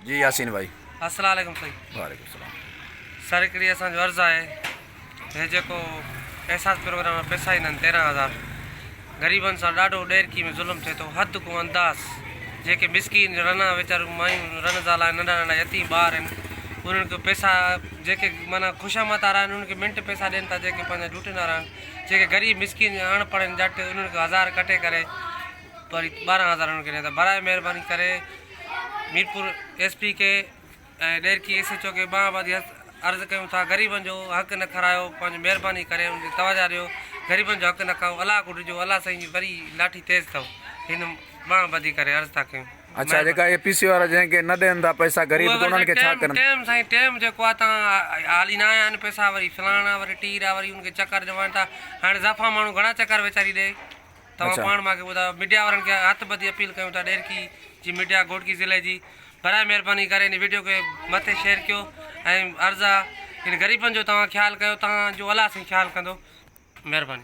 जी यासीन भाई। अस्सलाम वालेकुम साईं। वालेकुम सलाम। सर हिकिड़ी असांजो अर्ज़ु आहे, हे जेको एहसास प्रोग्राम में पैसा ईंदा आहिनि 13,000, ग़रीबनि सां ॾाढो ॾेरकी में ज़ुल्म थिए थो, हद को अंदाज़। जेके मिसकीन रना वीचारूं मायूं रन ज़ाला नंढा नंढा यतीम ॿार आहिनि, उन्हनि खे पैसा जेके माना ख़ुशामत वारा आहिनि उन्हनि खे मिंट पैसा ॾियनि था, जेके पंहिंजा ड्यूटिन वारा आहिनि, जेके ग़रीब मिसकीन अनपढ़ आहिनि झटि उन्हनि खे 1000 कटे करे वरी 12,000 उन्हनि खे ॾियनि था। बराए महिरबानी करे मीरपुर SP के ऐं ॾेरकी SHO खे बाबादी अर्ज़ु कयूं था, ग़रीबनि जो हक़ न खारायो, पंहिंजी महिरबानी करे उनखे तवजा ॾियो, ग़रीबनि जो हक़ न खाओ, अलाह को ॾिजो, अलाह साईं जी वरी लाठी तेज़ अथव, हिन बाबादी करे अर्ज़ु था कयूं। अच्छा, जेका APC वारा जंहिंखे न ॾियनि था पैसा ग़रीब त उन्हनि खे छा करनि? टाइम साईं टाइम जेको आहे तव्हां हाली न आया आहिनि पैसा, वरी फलाणा वरी टीरा वरी उनखे चकर ॾियनि था। हाणे ज़ाफ़ा माण्हू घणा चकर वेचारी ॾे, तव्हां पाण मूंखे ॿुधायो। मीडिया वारनि खे हथ ॿधी अपील कयूं था, ॾेरकी जी मीडिया घोटकी ज़िले जी, बराए महिरबानी करे हिन वीडियो खे मथे शेयर कयो ऐं अर्ज़ु आहे हिन ग़रीबनि जो तव्हां ख़्यालु कयो, तव्हांजो अलाह साईं ख़्यालु कंदो। महिरबानी।